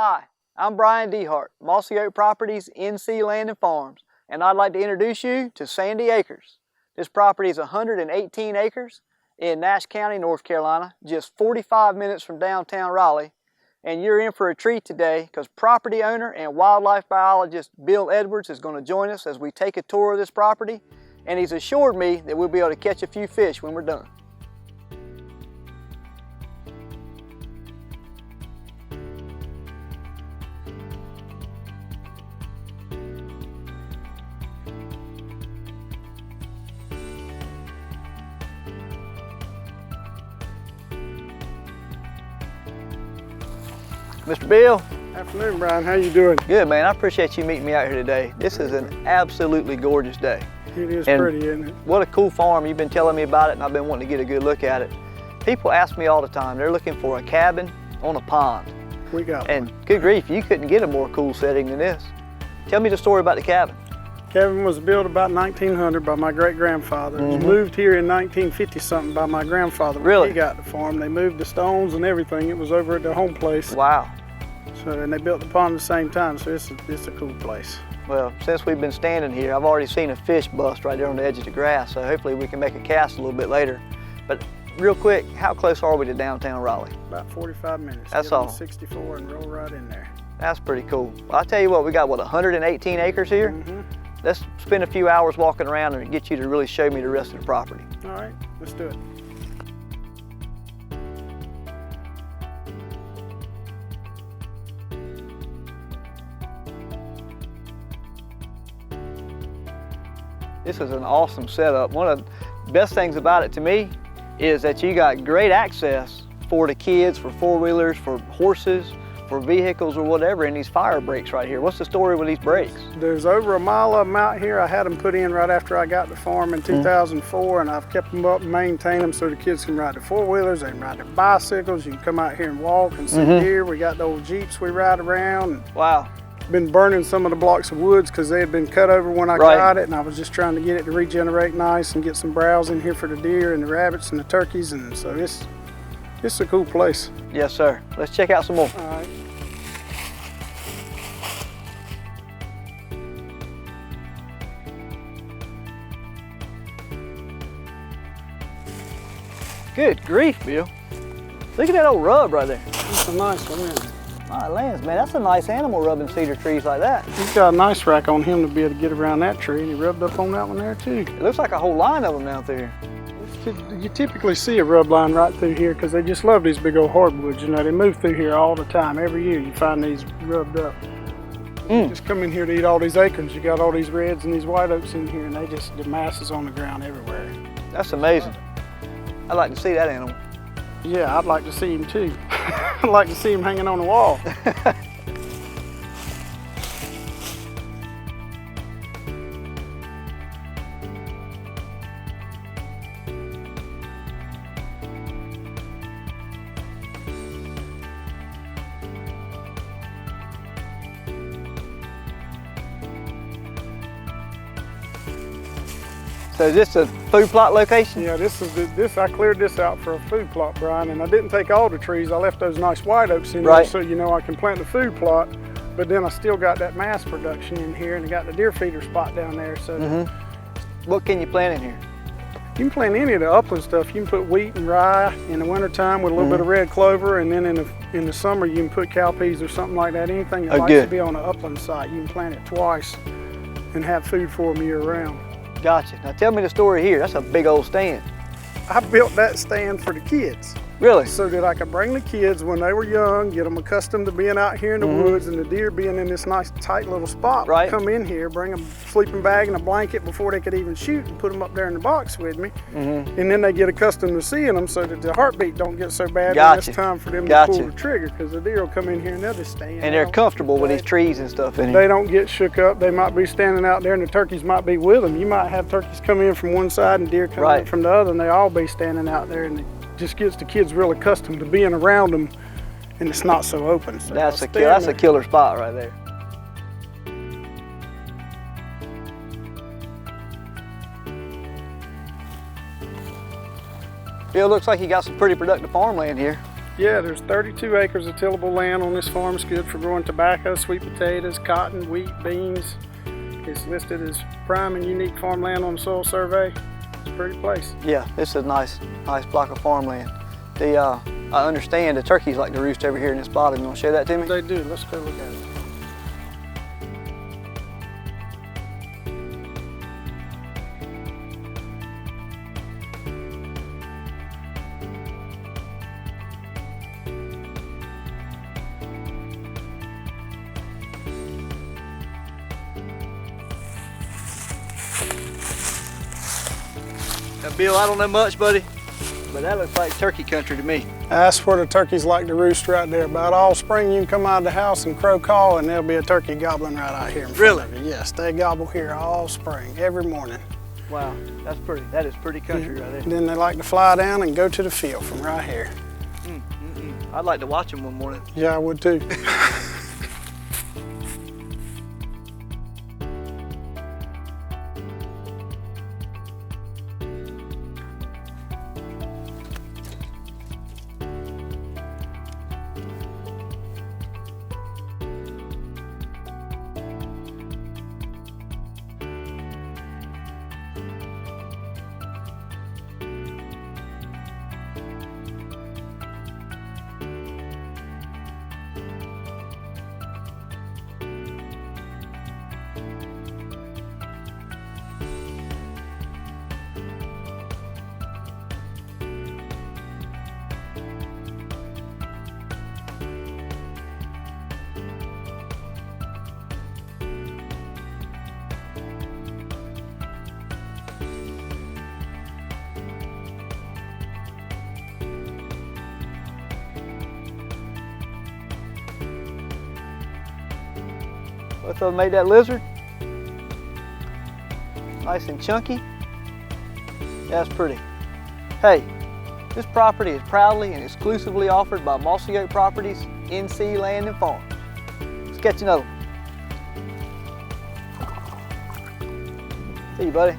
Hi, I'm Bryan DeHart, Mossy Oak Properties, NC Land and Farms, and I'd like to introduce you to Sandy Acres. This property is 118 acres in Nash County, North Carolina, just 45 minutes from downtown Raleigh. And you're in for a treat today because property owner and wildlife biologist Bill Edwards is going to join us as we take a tour of this property, and he's assured me that we'll be able to catch a few fish when we're done. Mr. Bill. Afternoon, Brian. How you doing? Good, man. I appreciate you meeting me out here today. This is an absolutely gorgeous day. It is pretty, isn't it? What a cool farm. You've been telling me about it, and I've been wanting to get a good look at it. People ask me all the time, they're looking for a cabin on a pond. We got And one. good grief, you couldn't get a more cool setting than this. Tell me the story about the cabin. Cabin was built about 1900 by my great-grandfather. It was moved here in 1950-something by my grandfather. When Really? he got the farm. They moved the stones and everything. It was over at their home place. Wow. And they built the pond at the same time, so it's a cool place. Well, since we've been standing here, I've already seen a fish bust right there on the edge of the grass, so hopefully we can make a cast a little bit later. But real quick, how close are we to downtown Raleigh? About 45 minutes. That's Get on all. 64 and roll right in there. That's pretty cool. Well, I'll tell you what, we got, 118 acres here? Let's spend a few hours walking around and get you to really show me the rest of the property. All right, let's do it. This is an awesome setup. One of the best things about it to me is that you got great access for the kids, for four-wheelers, for horses, for vehicles or whatever in these fire breaks right here. What's the story with these breaks? There's over a mile of them out here. I had them put in right after I got the farm in 2004, and I've kept them up and maintained them so the kids can ride their four-wheelers, they can ride their bicycles, you can come out here and walk and see deer. We got the old Jeeps we ride around. Wow. Been burning some of the blocks of woods because they had been cut over when I got it, and I was just trying to get it to regenerate nice and get some browse in here for the deer and the rabbits and the turkeys, and so it's a cool place. Yes, sir. Let's check out some more. All right. Good grief, Bill. Look at that old rub right there. It's a nice one, isn't it? My lands, man, that's a nice animal rubbing cedar trees like that. He's got a nice rack on him to be able to get around that tree, and he rubbed up on that one there too. It looks like a whole line of them down through here. You typically see a rub line right through here because they just love these big old hardwoods. You know, they move through here all the time. Every year you find these rubbed up. You just come in here to eat all these acorns. You got all these reds and these white oaks in here, and the masses on the ground everywhere. That's amazing. I'd like to see that animal. Yeah, I'd like to see him too. I'd like to see him hanging on the wall. So is this a food plot location? Yeah, I cleared this out for a food plot, Brian, and I didn't take all the trees. I left those nice white oaks in there so I can plant the food plot, but then I still got that mass production in here, and I got the deer feeder spot down there. So What can you plant in here? you can plant any of the upland stuff. You can put wheat and rye in the wintertime with a little bit of red clover, and then in the summer you can put cowpeas or something like that. Anything that likes to be on an upland site, you can plant it twice and have food for them year round. Gotcha. Now tell me the story here. That's a big old stand. I built that stand for the kids. Really? So that I could bring the kids when they were young, get them accustomed to being out here in the woods and the deer being in this nice tight little spot. Right. Come in here, bring a sleeping bag and a blanket before they could even shoot, and put them up there in the box with me. And then they get accustomed to seeing them so that the heartbeat don't get so bad when it's time for them to pull the trigger, because the deer will come in here and they'll just stand. And they're comfortable with these trees and stuff in here. They don't get shook up. They might be standing out there and the turkeys might be with them. You might have turkeys come in from one side and deer come in from the other, and they all be standing out there, and just gets the kids real accustomed to being around them, and it's not so open. So that's a killer spot right there. Bill, looks like you got some pretty productive farmland here. Yeah, there's 32 acres of tillable land on this farm. It's good for growing tobacco, sweet potatoes, cotton, wheat, beans. It's listed as prime and unique farmland on the soil survey. It's a pretty place. Yeah, this is a nice block of farmland. I understand the turkeys like to roost over here in this bottom. You want to show that to me? They do. Let's go look at it. Now, Bill, I don't know much, buddy, but that looks like turkey country to me. That's where the turkeys like to roost right there. About all spring you can come out of the house and crow call and there'll be a turkey gobbling right out here in front of you. Yes, they gobble here all spring, every morning. Wow, that is pretty country right there. Then they like to fly down and go to the field from right here. I'd like to watch them one morning. Yeah, I would too. Both of them made that lizard. Nice and chunky. That's pretty. Hey, this property is proudly and exclusively offered by Mossy Oak Properties, NC Land and Farms. Let's catch another one. See you, buddy.